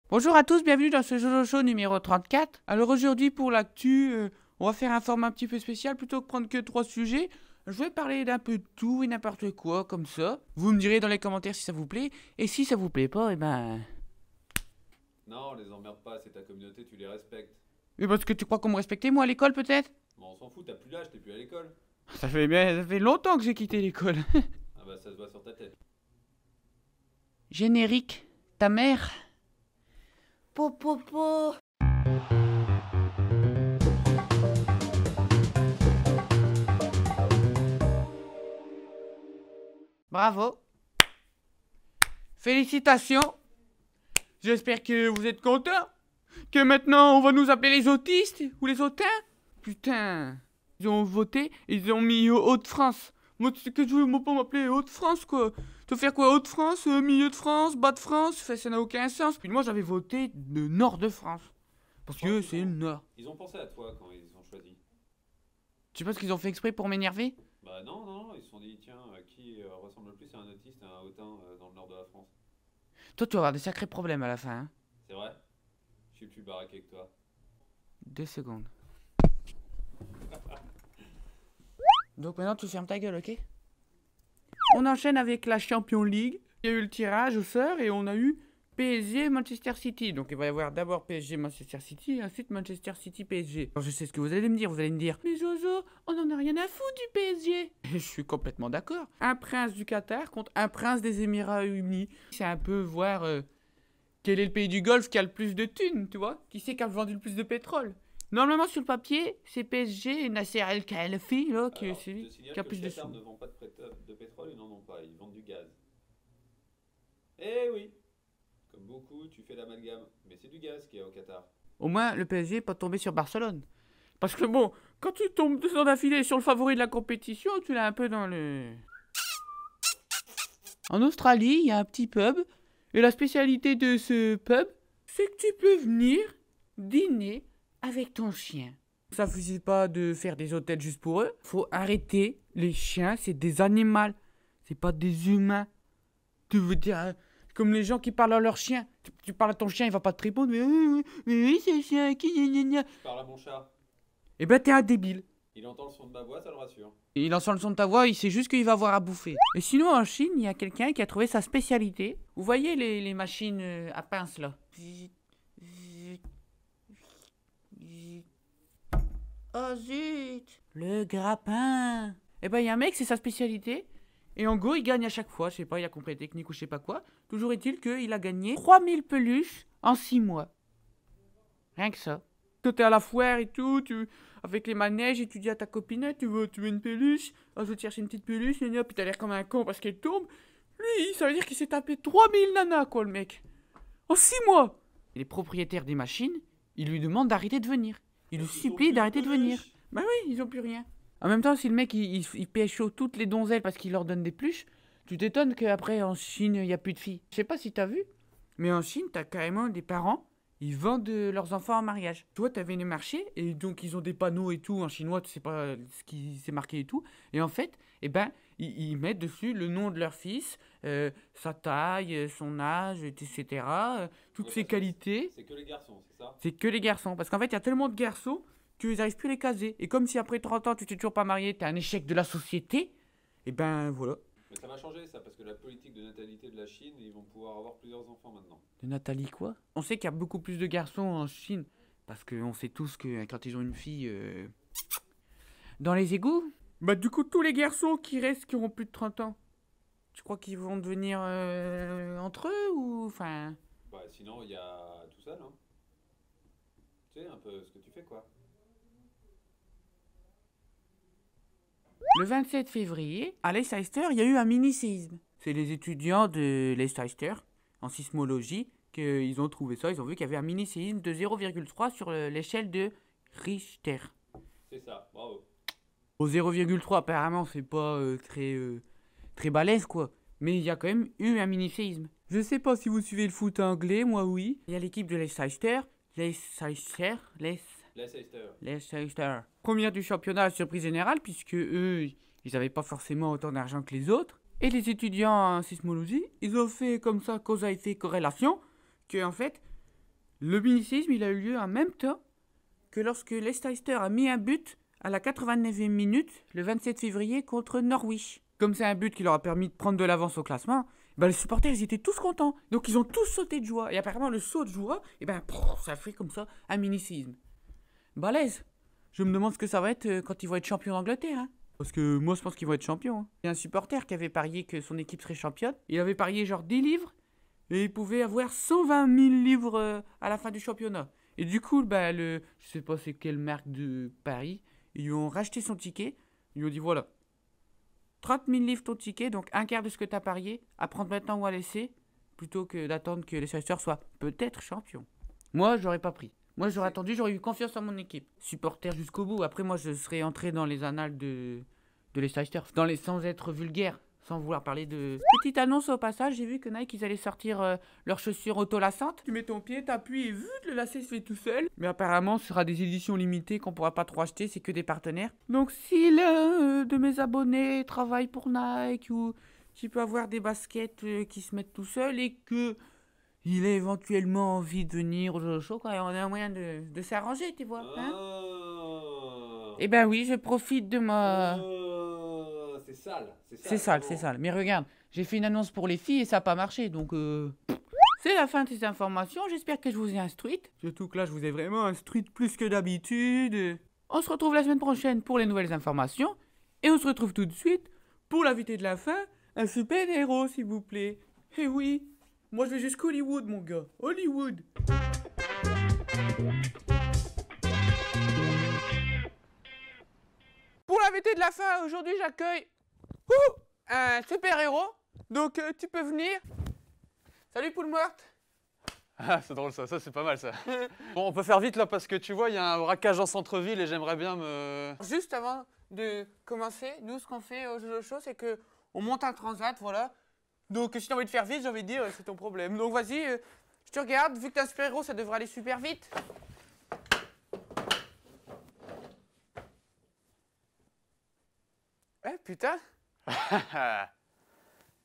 Bonjour à tous, bienvenue dans ce Jojo Show numéro 34. Alors aujourd'hui pour l'actu, on va faire un format un petit peu spécial. Plutôt que prendre que 3 sujets, je vais parler d'un peu de tout et n'importe quoi comme ça. Vous me direz dans les commentaires si ça vous plaît. Et si ça vous plaît pas, Non, les emmerde pas, c'est ta communauté, tu les respectes. Mais parce que tu crois qu'on me respectait moi à l'école peut-être? Bon, on s'en fout, t'as plus l'âge, t'es plus à l'école. Ça fait longtemps que j'ai quitté l'école. Ah bah ça se voit sur ta tête. Générique, ta mère. Po po po. Bravo. Félicitations. J'espère que vous êtes contents. Que maintenant on va nous appeler les autistes ou les autins. Putain. Ils ont voté, ils ont mis Hauts-de-France. Moi, tu sais que je veux pas m'appeler Hauts-de-France, quoi. Te faire quoi, Hauts-de-France, milieu de France, bas de France? Fait, ça n'a aucun sens. Puis moi, j'avais voté le nord de France. Parce que c'est le nord. Ils ont pensé à toi quand ils ont choisi. Tu penses qu'ils ont fait exprès pour m'énerver? Bah non, ils se sont dit, tiens, qui ressemble le plus à un autiste et à un hautain dans le nord de la France. Toi, tu vas avoir des sacrés problèmes à la fin, hein. C'est vrai? Je suis plus baraqué que toi. 2 secondes. Donc maintenant, tu fermes ta gueule, ok? On enchaîne avec la Champions League. Il y a eu le tirage au sort et on a eu PSG Manchester City. Donc il va y avoir d'abord PSG Manchester City et ensuite Manchester City PSG. Alors je sais ce que vous allez me dire. Vous allez me dire, mais Jojo, on en a rien à foutre du PSG. Et je suis complètement d'accord. Un prince du Qatar contre un prince des Émirats Unis. C'est un peu voir quel est le pays du Golfe qui a le plus de thunes, tu vois? Qui c'est qui a vendu le plus de pétrole? Normalement, sur le papier, c'est PSG et Nasser Al-Khelaifi, là, qui Alors, c'est je lui te signale qui a que le plus de Qatar sous. ne vend pas de pétrole, ils n'en ont pas, ils vendent du gaz. Eh oui, comme beaucoup, tu fais l'amalgame, mais c'est du gaz qu'il y a au Qatar. Au moins, le PSG n'est pas tombé sur Barcelone. Parce que bon, quand tu tombes 2 ans d'affilée sur le favori de la compétition, tu l'as un peu dans le... En Australie, il y a un petit pub. Et la spécialité de ce pub, c'est que tu peux venir dîner avec ton chien. Ça suffit pas de faire des hôtels juste pour eux. Faut arrêter. Les chiens, c'est des animaux. C'est pas des humains. Tu veux dire, comme les gens qui parlent à leur chien. Tu parles à ton chien, il va pas te répondre. Mais oui, c'est le chien qui... gna, gna, gna. Je parle à mon chat, Eh ben, t'es un débile. il entend le son de ma voix, ça le rassure. Il entend le son de ta voix, il sait juste qu'il va avoir à bouffer. Et sinon, en Chine, il y a quelqu'un qui a trouvé sa spécialité. Vous voyez les machines à pince, là? Oh zut! Le grappin! Eh ben, il y a un mec, c'est sa spécialité. Et en gros, il gagne à chaque fois. Je sais pas, il a compris la technique ou je sais pas quoi. Toujours est-il qu'il a gagné 3000 peluches en 6 mois. Rien que ça. Quand t'es à la foire et tout, avec les manèges, et tu dis à ta copinette, tu veux une peluche? Ah, je vais te chercher une petite peluche, gna gna, puis t'as l'air comme un con parce qu'elle tombe. Lui, ça veut dire qu'il s'est tapé 3000 nanas, quoi, le mec. En 6 mois! Et les propriétaires des machines, ils lui demandent d'arrêter de venir. Ils lui Parce qu'ils ont supplient plus de d'arrêter de venir. peluche. Bah oui, ils ont plus rien. En même temps, si le mec, il pécho toutes les donzelles parce qu'il leur donne des pluches, tu t'étonnes qu'après, en Chine, il n'y a plus de filles. Je sais pas si t'as vu, mais en Chine, t'as carrément des parents, ils vendent leurs enfants en mariage. Toi, t'avais les marchés, et donc ils ont des panneaux et tout, en chinois, tu sais pas ce qui s'est marqué et tout. Et en fait, eh ben, ils mettent dessus le nom de leur fils, sa taille, son âge, etc., toutes Ouais, ses parce que qualités. c'est que les garçons, c'est ça? C'est que les garçons. Parce qu'en fait, il y a tellement de garçons qu'ils n'arrivent plus à les caser. Et comme si après 30 ans, tu t'es toujours pas marié, t'es un échec de la société, et ben voilà. Mais ça va changer ça, parce que la politique de natalité de la Chine, ils vont pouvoir avoir plusieurs enfants maintenant. De Nathalie quoi? On sait qu'il y a beaucoup plus de garçons en Chine. Parce qu'on sait tous que quand ils ont une fille dans les égouts, bah du coup, tous les garçons qui restent, qui auront plus de 30 ans, tu crois qu'ils vont devenir entre eux ou... Enfin... Bah sinon, il y a tout seul, hein. Tu sais, un peu ce que tu fais, quoi. Le 27 février, à Leicester, il y a eu un mini-séisme. C'est les étudiants de Leicester, en sismologie, qu'ils ont trouvé ça. Ils ont vu qu'il y avait un mini-séisme de 0,3 sur l'échelle de Richter. C'est ça, bravo. Au 0,3, apparemment, c'est pas très balèze, quoi. Mais il y a quand même eu un mini-séisme. Je sais pas si vous suivez le foot anglais, moi oui. Il y a l'équipe de Leicester. Leicester. Première du championnat à surprise générale, puisque eux, ils n'avaient pas forcément autant d'argent que les autres. Et les étudiants en sismologie, ils ont fait comme ça, cause à effet, corrélation, que en fait, Le mini-séisme, il a eu lieu en même temps que lorsque Leicester a mis un but à la 89e minute, le 27 février, contre Norwich. Comme c'est un but qui leur a permis de prendre de l'avance au classement, les supporters, ils étaient tous contents. Donc, ils ont tous sauté de joie. Et apparemment, le saut de joie, ça fait comme ça un mini-séisme. Balèze. Je me demande ce que ça va être quand ils vont être champions d'Angleterre. Hein. Parce que moi, je pense qu'ils vont être champions. Hein. Il y a un supporter qui avait parié que son équipe serait championne. Il avait parié genre 10 livres. Et il pouvait avoir 120 000 livres à la fin du championnat. Et du coup, je sais pas c'est quelle marque de Paris, ils lui ont racheté son ticket. Ils lui ont dit voilà, 30 000 livres ton ticket, donc un quart de ce que tu as parié, à prendre maintenant ou à laisser, plutôt que d'attendre que les Leicester soient peut-être champions. Moi, j'aurais pas pris. Moi, j'aurais attendu, j'aurais eu confiance en mon équipe. Supporter jusqu'au bout. Après, moi, je serais entré dans les annales de Leicester, sans être vulgaire. Sans vouloir parler de... Petite annonce au passage, j'ai vu que Nike, ils allaient sortir leurs chaussures auto-lassantes. Tu mets ton pied, t'appuies et vite, le lacet se fait tout seul. Mais apparemment, ce sera des éditions limitées qu'on pourra pas trop acheter, c'est que des partenaires. Donc si l'un de mes abonnés travaille pour Nike ou qui peut avoir des baskets qui se mettent tout seul et que il a éventuellement envie de venir au show, quand on a un moyen de s'arranger, tu vois. Hein. Eh ben oui, je profite de ma... C'est sale. C'est sale. Mais regarde, j'ai fait une annonce pour les filles et ça n'a pas marché, donc c'est la fin de ces informations. J'espère que je vous ai instruite. Surtout que là, je vous ai vraiment instruite plus que d'habitude. On se retrouve la semaine prochaine pour les nouvelles informations. Et on se retrouve tout de suite pour l'invité de la fin, un super héros, s'il vous plaît. Eh oui, moi je vais jusqu'à Hollywood, mon gars. Hollywood. Pour l'invité de la fin, aujourd'hui j'accueille un super héros. Donc tu peux venir. Salut poule morte. Ah, c'est drôle ça c'est pas mal ça. Bon, on peut faire vite là parce que tu vois, il y a un braquage en centre-ville et j'aimerais bien me... Juste avant de commencer, nous ce qu'on fait au Jojo Show, c'est que on monte un transat, voilà. Donc si t'as envie de faire vite, j'ai envie de dire, c'est ton problème. Donc vas-y, je te regarde, vu que t'es un super héros, ça devrait aller super vite. Eh putain.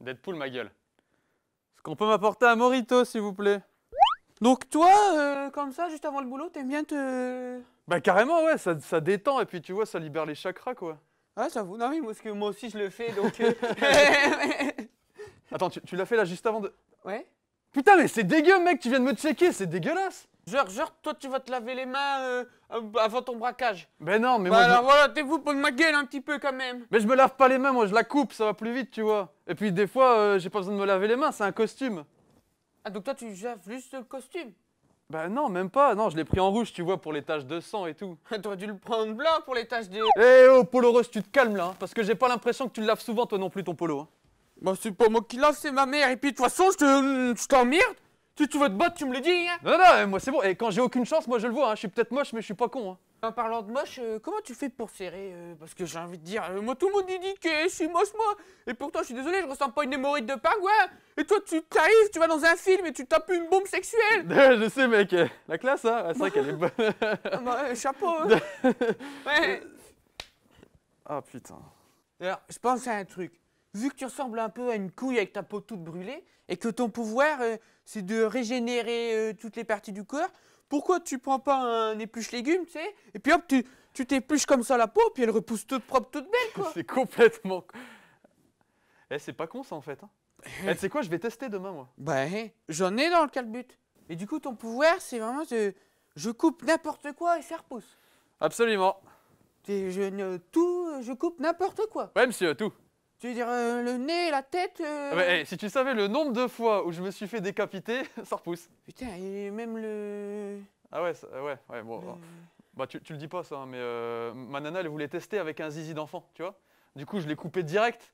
Deadpool ma gueule. Est-ce qu'on peut m'apporter un mojito s'il vous plaît? Donc toi, comme ça, juste avant le boulot, t'aimes bien te... Bah carrément ouais, ça détend et puis tu vois, ça libère les chakras quoi. Ah j'avoue, non mais parce que moi aussi je le fais, donc... Attends, tu l'as fait là juste avant de... Ouais. Putain mais c'est dégueu mec, tu viens de me checker, c'est dégueulasse. Genre, toi tu vas te laver les mains avant ton braquage. Ben non, mais bah moi alors voilà, t'es vous pour ma gueule un petit peu quand même. Mais je me lave pas les mains, moi je la coupe, ça va plus vite, tu vois. Et puis des fois, j'ai pas besoin de me laver les mains, c'est un costume. Ah donc toi tu laves juste le costume? Bah non, même pas, non, je l'ai pris en rouge, tu vois, pour les taches de sang et tout. T'aurais dû le prendre blanc pour les taches de... Eh oh, Polo Rose, tu te calmes là, hein, parce que j'ai pas l'impression que tu le laves souvent toi non plus ton polo. Hein. Bah c'est pas moi qui lave, c'est ma mère, et puis de toute façon je t'emmerde. Si tu veux te battre, tu me le dis, hein. Non, moi c'est bon, et quand j'ai aucune chance, moi je le vois, hein. Je suis peut-être moche, mais je suis pas con. Hein. En parlant de moche, comment tu fais pour serrer parce que j'ai envie de dire, moi tout le monde dit que je suis moche moi. Et pourtant je suis désolé, je ressemble pas à une hémorroïde de pingouin. Et toi tu t'arrives, tu vas dans un film et tu tapes une bombe sexuelle. Je sais mec, la classe hein, c'est vrai qu'elle est bonne. Chapeau. Hein. Ouais. Ah putain. Alors, je pense à un truc. Vu que tu ressembles un peu à une couille avec ta peau toute brûlée, et que ton pouvoir, c'est de régénérer toutes les parties du corps, pourquoi tu prends pas un épluche légumes, tu sais, et puis hop, tu t'épluches comme ça la peau, puis elle repousse toute propre, toute belle, quoi. C'est complètement... Eh, c'est pas con ça en fait. Hein. Tu sais quoi, je vais tester demain, moi. Bah, j'en ai dans le calbut. Et du coup, ton pouvoir, c'est vraiment je coupe n'importe quoi et ça repousse. Absolument. Je coupe n'importe quoi. Ouais, monsieur, tout. Tu veux dire le nez, la tête Ah bah, si tu savais le nombre de fois où je me suis fait décapiter, ça repousse. Putain, et même le... Ah ouais, ouais, bon. Bah, tu le dis pas ça, hein, mais ma nana, elle voulait tester avec un zizi d'enfant, tu vois. Du coup, je l'ai coupé direct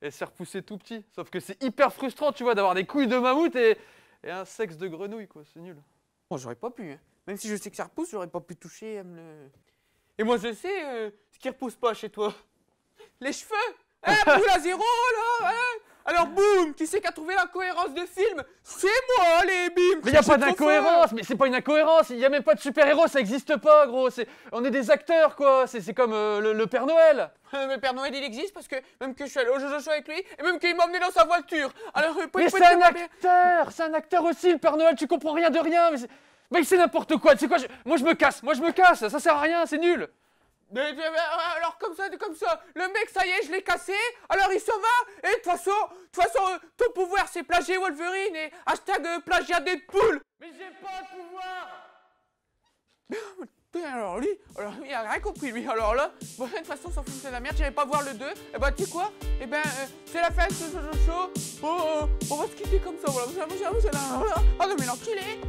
et c'est repoussé tout petit. Sauf que c'est hyper frustrant, tu vois, d'avoir des couilles de mammouth et un sexe de grenouille, quoi. C'est nul. Bon, j'aurais pas pu. Hein. Même si je sais que ça repousse, j'aurais pas pu toucher à me le... Et moi, je sais ce qui repousse pas chez toi. Les cheveux. Boule à zéro, là, hein. Alors, boum, qui c'est qui a trouvé l'incohérence de film? C'est moi, allez, bim. Mais y a pas d'incohérence, mais c'est pas une incohérence, y a même pas de super-héros, ça existe pas, gros. On est des acteurs, quoi. C'est comme le Père Noël. Mais Père Noël, il existe parce que même que je suis allé au Jojo Show avec lui, et même qu'il m'a emmené dans sa voiture. Alors, mais c'est un acteur aussi, le Père Noël, tu comprends rien de rien. Mais c'est n'importe quoi, tu sais quoi, moi je me casse, ça sert à rien, c'est nul. Mais alors comme ça, le mec ça y est, je l'ai cassé, alors il s'en va, et de toute façon, ton pouvoir c'est plagier Wolverine et hashtag plagiat Deadpool. Mais j'ai pas de pouvoir. Alors lui, il a rien compris lui, alors là, bon, de toute façon s'en fout de la merde, j'allais pas voir le 2, et bah tu sais quoi, et ben c'est la fin de ce show, on va se quitter comme ça, voilà, ah non mais l'enculé.